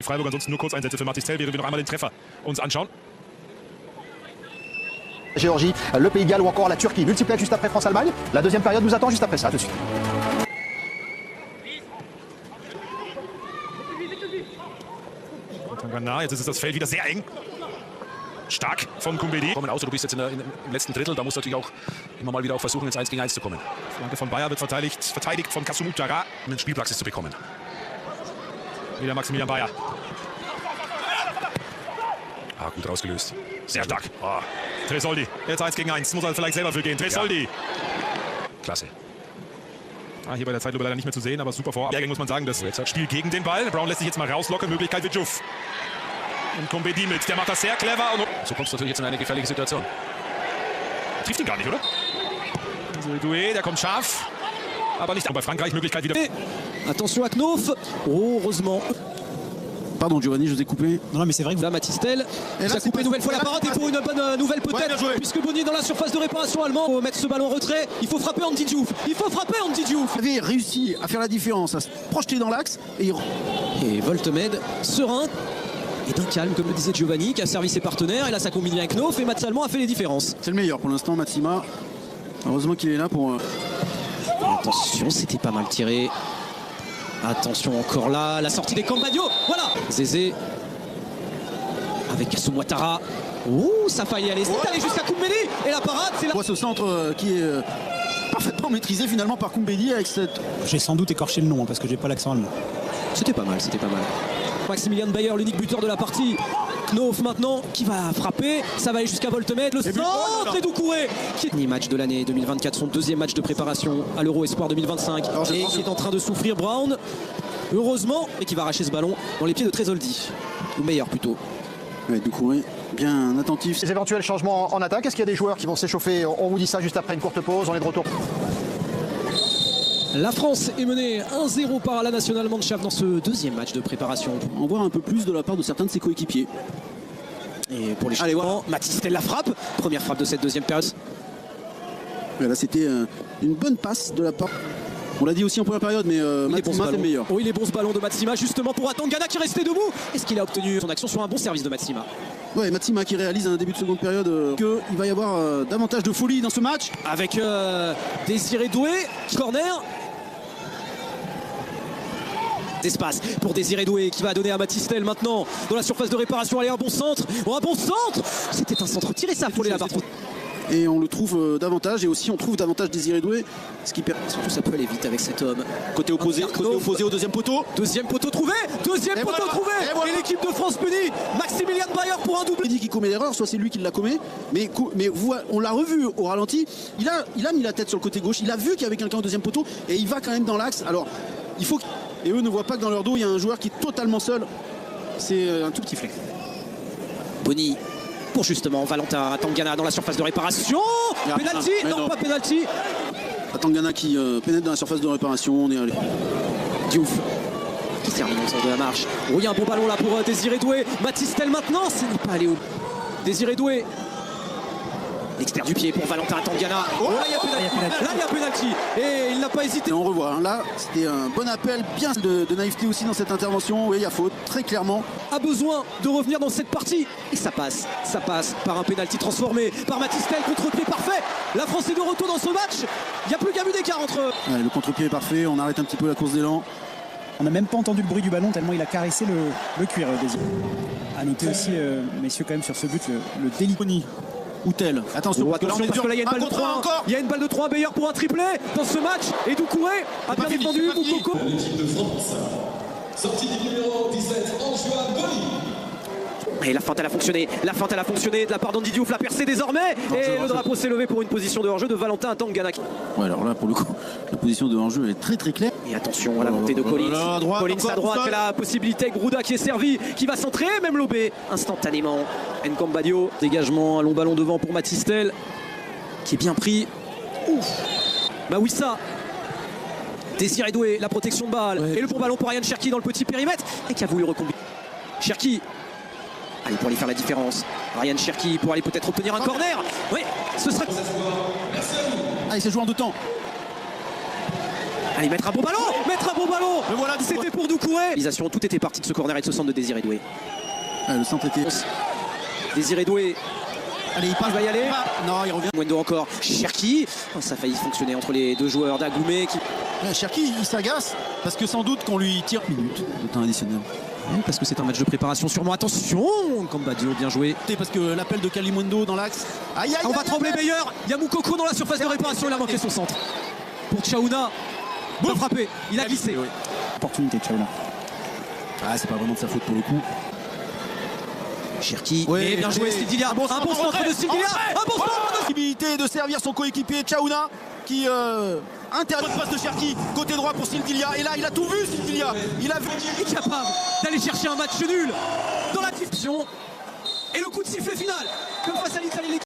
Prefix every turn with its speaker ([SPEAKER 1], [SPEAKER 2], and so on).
[SPEAKER 1] Freiburg ansonsten nur Kurzeinsätze für Mathys Tel, während wir noch einmal den Treffer uns anschauen.
[SPEAKER 2] Géorgie, le Pays de Galles ou encore la Turquie. Multiplex juste après France-Allemagne. La deuxième période nous attend juste après ça, tout de suite.
[SPEAKER 1] Tangana, jetzt ist das Feld wieder sehr eng. Stark von Kumbedi.
[SPEAKER 3] Kommen aus, du bist jetzt im letzten Drittel, da musst du natürlich auch immer mal wieder auch versuchen, ins 1 gegen 1 zu kommen.
[SPEAKER 1] Flanke von Bayer wird verteidigt von Kasum Utara.
[SPEAKER 3] Um den Spielpraxis zu bekommen.
[SPEAKER 1] Wieder Maximilian Bayer.
[SPEAKER 3] Ah, gut rausgelöst.
[SPEAKER 1] Sehr stark. Oh. Tresoldi, jetzt 1 gegen 1. Muss er vielleicht selber für gehen. Tresoldi.
[SPEAKER 3] Ja. Klasse.
[SPEAKER 1] Hier bei der Zeitlupe leider nicht mehr zu sehen, aber super vor. Muss man sagen, das Spiel gegen den Ball. Brown lässt sich jetzt mal rauslocken. Möglichkeit für Diouf. Und Kumbedi mit. Der macht das sehr clever. Und
[SPEAKER 3] so kommst du natürlich jetzt in eine gefährliche Situation.
[SPEAKER 1] Trifft ihn gar nicht, oder? Also Doué, der kommt scharf. Aber nicht. Bei Frankreich Möglichkeit wieder.
[SPEAKER 4] Attention à Knof. Oh, heureusement.
[SPEAKER 5] Pardon Giovanni, je vous ai coupé.
[SPEAKER 4] Non, mais c'est vrai que là, Mathys Tel nous a coupé une nouvelle fois la parade et pour une bonne nouvelle peut-être, puisque Bonny est dans la surface de réparation allemand. Il faut mettre ce ballon en retrait, il faut frapper Andy Diouf. Il faut frapper Andy Diouf.
[SPEAKER 5] Il avait réussi à faire la différence, à se projeter dans l'axe et
[SPEAKER 4] Voltemed, serein et d'un calme, comme le disait Giovanni, qui a servi ses partenaires. Et là, ça combine avec Knof et Mats Allemand a fait les différences.
[SPEAKER 5] C'est le meilleur pour l'instant, Matsima. Heureusement qu'il est là pour...
[SPEAKER 4] Attention, c'était pas mal tiré. Attention encore là, la sortie des Cambadio, voilà. Zézé avec Kasum Ouattara. Ouh, ça faillit aller, c'est allé jusqu'à Kumbedi. Et la parade, c'est là.
[SPEAKER 5] On voit ce centre qui est parfaitement maîtrisé finalement par Kumbedi avec cette...
[SPEAKER 6] J'ai sans doute écorché le nom parce que j'ai pas l'accent allemand.
[SPEAKER 4] C'était pas mal, c'était pas mal. Maximilian Bayer, l'unique buteur de la partie. Knof maintenant qui va frapper, ça va aller jusqu'à Voltemed, le centre et Doucouré qui... Match de l'année 2024, son deuxième match de préparation à l'Euro Espoir 2025 et qui est en train de souffrir Brown, heureusement, et qui va arracher ce ballon dans les pieds de Tresoldi, ou meilleur plutôt.
[SPEAKER 5] Ouais, Doucouré, bien attentif.
[SPEAKER 2] Les éventuels changements en attaque, est-ce qu'il y a des joueurs qui vont s'échauffer? On vous dit ça juste après une courte pause, on est de retour.
[SPEAKER 4] La France est menée 1-0 par la nationale allemande dans ce deuxième match de préparation.
[SPEAKER 5] On voit un peu plus de la part de certains de ses coéquipiers.
[SPEAKER 4] Et pour les changements, Mathys Tel la frappe. Première frappe de cette deuxième période.
[SPEAKER 5] Là, c'était une bonne passe de la part. On l'a dit aussi en première période, mais Matsima c'est le meilleur.
[SPEAKER 4] Oui, les bons ballons de Matsima justement pour Tangana qui restait debout. Est-ce qu'il a obtenu son action sur un bon service de Matsima?
[SPEAKER 5] Ouais, Matsima qui réalise un début de seconde période qu'il va y avoir davantage de folie dans ce match.
[SPEAKER 4] Avec Désiré Doué, corner. D'espace pour Désiré Doué qui va donner à Mathys Tel maintenant dans la surface de réparation. Allez, un bon centre. Oh, un bon centre. C'était un centre tiré, ça affolé là par contre.
[SPEAKER 5] Et on le trouve davantage, et aussi on trouve davantage Désiré Doué, ce qui permet.
[SPEAKER 4] Surtout ça peut aller vite avec cet homme.
[SPEAKER 5] Côté opposé au deuxième poteau.
[SPEAKER 4] Deuxième poteau trouvé. Deuxième poteau trouvé. Et l'équipe de France punie Maximilian Bayer pour un double.
[SPEAKER 5] Il dit qu'il commet l'erreur, soit c'est lui qui l'a commet, mais on l'a revu au ralenti. Il a mis la tête sur le côté gauche. Il a vu qu'il y avait quelqu'un au deuxième poteau et il va quand même dans l'axe. Alors il faut et eux ne voient pas que dans leur dos il y a un joueur qui est totalement seul. C'est un tout petit fleck.
[SPEAKER 4] Bonny pour justement Valentin Tangana dans la surface de réparation. Penalty, non pas penalty.
[SPEAKER 5] Tangana qui pénètre dans la surface de réparation. On est allé.
[SPEAKER 4] Diouf qui termine au sens de la marche. Oh, il y a un bon ballon là pour Désiré Doué. Mathys Tel maintenant, ce n'est pas allé où. Désiré Doué. L'expert du pied pour Valentin Tangana. Oh, là il y a pénalty. Là il y a pénalty. Et il n'a pas hésité.
[SPEAKER 5] Et on revoit. Hein. Là c'était un bon appel, bien de naïveté aussi dans cette intervention. Oui, il y a faute, très clairement.
[SPEAKER 4] A besoin de revenir dans cette partie. Et ça passe par un pénalty transformé par Mathys Tel, contre-pied parfait. La France est de retour dans ce match. Il n'y a plus qu'un but d'écart entre eux.
[SPEAKER 5] Ouais, le contre-pied est parfait, on arrête un petit peu la course d'élan.
[SPEAKER 6] On n'a même pas entendu le bruit du ballon tellement il a caressé le cuir des yeux. A noter aussi, messieurs, quand même sur ce but, le délit.
[SPEAKER 5] Ou Tel. Attention,
[SPEAKER 4] parce que là il y a une balle de 3 encore. Il y a une balle de 3 Bayer pour un triplé dans ce match. Et Doucouré a bien défendu Moukoko.
[SPEAKER 7] L'équipe de France, sortie du numéro 17, Anjoua Bonny.
[SPEAKER 4] Et la feinte elle a fonctionné de la part d'Andy Diouf, la percée désormais. Et le drapeau s'est levé pour une position de hors-jeu de Valentin Tangana.
[SPEAKER 5] Ouais, alors là pour le coup, la position de hors-jeu est très très claire.
[SPEAKER 4] Et attention à la montée de Collins. Collins à droite, la possibilité, Grouda qui est servi, qui va centrer, même lobé instantanément. Nkambadio, dégagement, un long ballon devant pour Mathys Tel, qui est bien pris. Ouf. Bah oui ça. Désiré Doué, la protection de balle. Ouais. Et le bon ballon pour Ryan Cherki dans le petit périmètre. Et qui a voulu recombiner. Cherki. Allez, pour aller faire la différence. Ryan Cherki pour aller peut-être obtenir un corner. Oui, ce sera.
[SPEAKER 5] Allez, c'est joué en deux temps.
[SPEAKER 4] Allez, mettre un bon ballon.
[SPEAKER 5] Mais voilà,
[SPEAKER 4] C'était pour Doucouré. Tout était parti de ce corner et de ce centre de Désiré Doué.
[SPEAKER 5] Le centre était.
[SPEAKER 4] Désiré Doué.
[SPEAKER 5] Allez, il passe.
[SPEAKER 4] Il va y aller.
[SPEAKER 5] Non, il revient.
[SPEAKER 4] Mwendo encore. Cherki. Oh, ça a failli fonctionner entre les deux joueurs d'Agoumé qui.
[SPEAKER 5] Cherki, il s'agace parce que sans doute qu'on lui tire minutes de temps additionnel.
[SPEAKER 4] Oui, parce que c'est un match de préparation sûrement. Attention, Cambadio, bien joué.
[SPEAKER 5] Parce que l'appel de Kalimundo dans l'axe. Aïe, aïe,
[SPEAKER 4] On va
[SPEAKER 5] aïe,
[SPEAKER 4] trembler
[SPEAKER 5] aïe, aïe.
[SPEAKER 4] meilleur. Il y a Moukoko dans la surface de réparation. Il a manqué son centre. Pour Tchaouna. Bon frappé. Il a glissé.
[SPEAKER 6] Opportunité de Tchaouna.
[SPEAKER 5] Ah, c'est pas vraiment de sa faute pour le coup.
[SPEAKER 4] Cherki.
[SPEAKER 5] Ouais,
[SPEAKER 4] Et bien joué,
[SPEAKER 5] et-
[SPEAKER 4] Steve Dillia. Un bon centre de Steve Dillia. Un bon centre de
[SPEAKER 5] Possibilité de servir son coéquipier Tchaouna qui interdit le passe de Cherki côté droit pour Sildilia. Et là, il a tout vu, Sildilia. Il a vu.
[SPEAKER 4] Il est capable d'aller chercher un match nul dans la discussion. Et le coup de sifflet final, comme face à l'Italie.